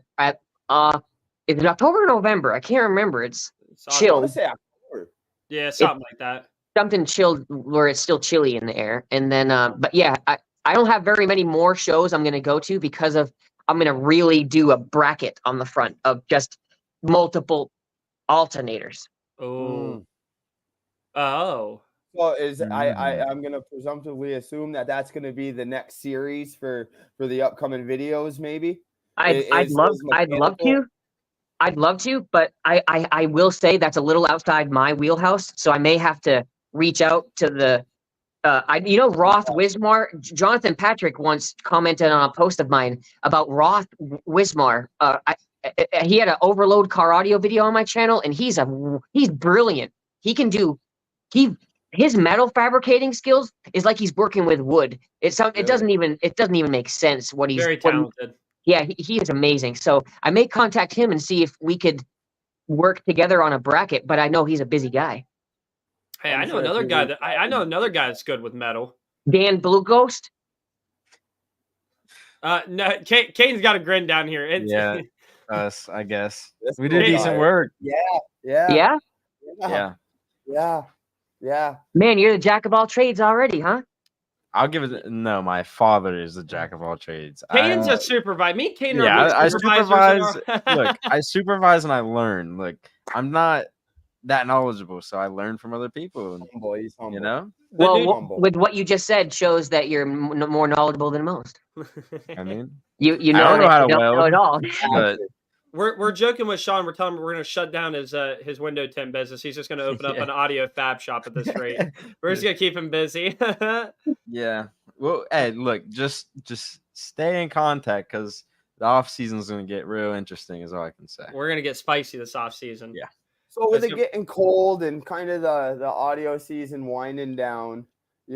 Is it October or November? I can't remember. It's It's chill. I want to say October. Yeah, something like that. Something chilled where it's still chilly in the air. And then, but yeah, I don't have very many more shows I'm going to go to because I'm going to really do a bracket on the front of just multiple alternators. Oh. Oh. Well, I'm gonna presumptively assume that that's gonna be the next series for the upcoming videos, maybe. I'd love to, but I will say that's a little outside my wheelhouse. So I may have to reach out to the Roth Wismar. Jonathan Patrick once commented on a post of mine about Roth Wismar. He had an overload car audio video on my channel, and he's brilliant. He can do his metal fabricating skills is like he's working with wood. It doesn't even make sense what he's Very talented. Yeah, he is amazing. So I may contact him and see if we could work together on a bracket, but I know he's a busy guy. Hey, I know another guy that's good with metal. Dan Blue Ghost? No, Kane's got a grin down here. Yeah, us, I guess. That's We did cool. decent work. Yeah. Man, you're the jack of all trades already, huh? I'll give it. No, my father is the jack of all trades. Kane's a supervisor. Me and Kane are I supervisors. supervise. Look, I supervise and I learn. Look, I'm not that knowledgeable, so I learn from other people. Humble, he's humble. You know. Well, with what you just said shows that you're more knowledgeable than most. I mean, you I know don't know how to don't know weld, it all. but We're joking with Sean. We're telling him we're going to shut down his window tint business. He's just going to open up an audio fab shop at this rate. We're just going to keep him busy. yeah. Well, hey, look, just stay in contact because the off season is going to get real interesting. Is all I can say. We're going to get spicy this off season. Yeah. So with it getting cold and kind of the audio season winding down, is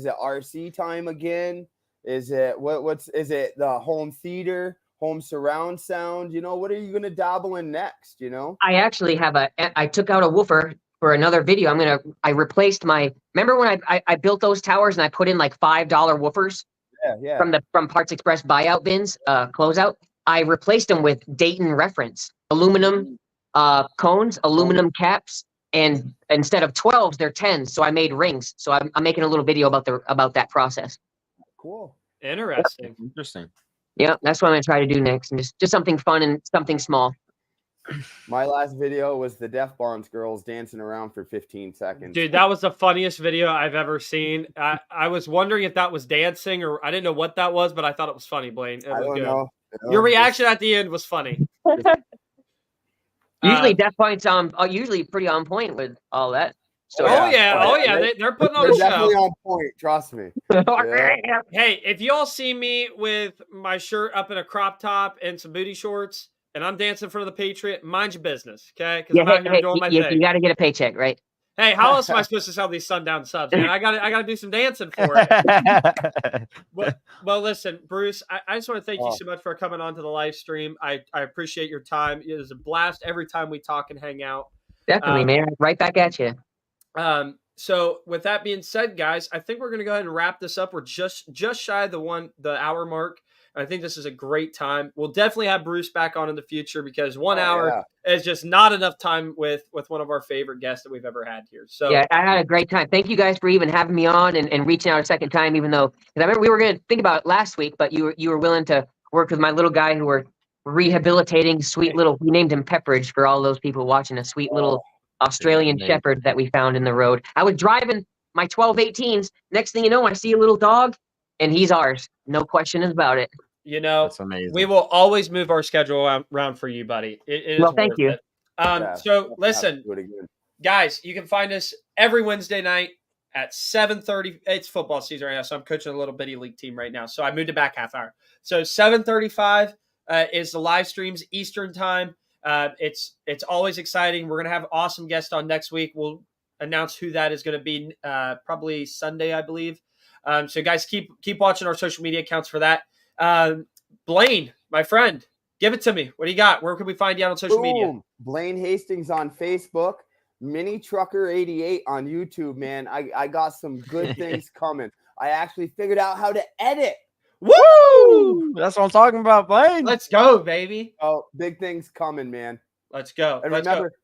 it RC time again? Is it is it the home theater, home surround sound? What are you gonna dabble in next? I actually have I took out a woofer for another video. I replaced remember when I built those towers and I put in like $5 woofers from Parts Express buyout bins, closeout. I replaced them with Dayton reference aluminum cones, aluminum caps, and instead of 12s, they're 10s. So I made rings. So I'm making a little video about that process. Cool. Interesting. Interesting. Yeah, that's what I'm gonna try to do next, and just something fun and something small. My last video was the Def Bombs girls dancing around for 15 seconds. Dude, that was the funniest video I've ever seen. I was wondering if that was dancing or I didn't know what that was, but I thought it was funny, Blaine. It was I don't good. know. Your reaction at the end was funny. Usually Death Point's usually pretty on point with all that. So They're putting on They're a definitely show. on point. Trust me. Yeah. Hey, if y'all see me with my shirt up in a crop top and some booty shorts, and I'm dancing in front of the Patriot, mind your business, okay? Because I'm out here doing my thing. You got to get a paycheck, right? Hey, how else am I supposed to sell these sundown subs, man? I got to do some dancing for it. Well, listen, Bruce, I just want to thank you so much for coming on to the live stream. I appreciate your time. It is a blast every time we talk and hang out. Definitely, man. Right back at you. So with that being said, guys, I think we're going to go ahead and wrap this up. We're just shy of the hour mark. I think this is a great time. We'll definitely have Bruce back on in the future because 1 hour is just not enough time with one of our favorite guests that we've ever had here. So yeah, I had a great time. Thank you guys for even having me on and reaching out a second time, even though, because I remember we were going to think about it last week, but you were willing to work with my little guy who were rehabilitating sweet little, we named him Pepperidge for all those people watching, a sweet little Australian shepherd that we found in the road. I was driving my 1218s. Next thing you know, I see a little dog and he's ours. No question about it. You know, That's amazing. we will always move our schedule around for you, buddy. It is Well, thank worth you. it. Yeah, So we'll have to listen, do it again. guys, you can find us every Wednesday night at 7:30. It's football season right now, so I'm coaching a little bitty league team right now. So I moved it back half hour. So 7:35 is the live streams Eastern time. It's always exciting. We're gonna have awesome guests on next week. We'll announce who that is going to be probably Sunday, I believe. So guys, keep watching our social media accounts for that. Blaine, my friend, give it to me. What do you got? Where can we find you out on social media? Boom. Blaine Hastings on Facebook, Mini Trucker 88 on YouTube, man. I got some good things coming. I actually figured out how to edit. Woo! That's what I'm talking about, Blaine. Let's go, baby. Oh, big things coming, man. Let's go. And Let's remember, go.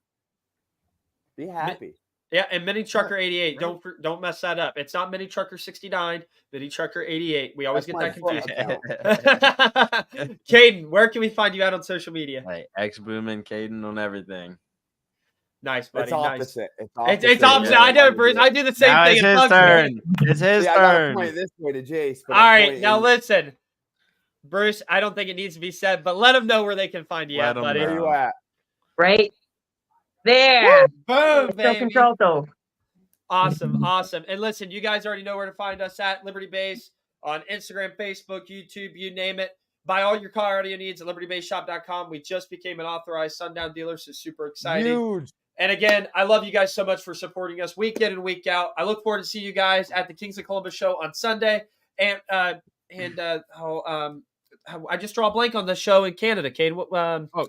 be happy. Yeah, and Mini Trucker 88. Don't mess that up. It's not Mini Trucker 69, Mini Trucker 88. We always That's get that my confused. account. Caden, where can we find you out on social media? Hey, X Boom and Caden on everything. Nice, buddy. It's opposite. Nice. It's opposite. It's opposite. I know, Bruce. I do the same Now thing. it's It his bugs me. turn. It's his See, I gotta turn. point this way to Jace. But All I'm right, pointing now in- listen, Bruce. I don't think it needs to be said, but let them know where they can find you Let at, 'em buddy. know. Where you at? Right there. Boom, So baby. control though. Awesome, awesome. And listen, you guys already know where to find us at Liberty Base on Instagram, Facebook, YouTube, you name it. Buy all your car audio needs at libertybassshop.com. We just became an authorized Sundown dealer, so super exciting. Huge. And again, I love you guys so much for supporting us week in and week out. I look forward to see you guys at the Kings of Columbus show on Sunday. And I just draw a blank on the show in Canada, Cade.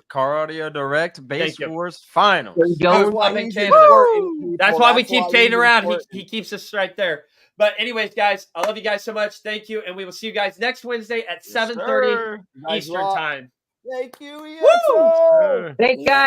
Car Audio Direct Base Thank you. Wars Finals. There you go. Up in he's Canada. important, people. That's why we keep he's Caden around. important. He keeps us right there. But anyways, guys, I love you guys so much. Thank you. And we will see you guys next Wednesday at 7:30 You guys Eastern rock. time. Thank you, Woo! EXO. Thanks, guys.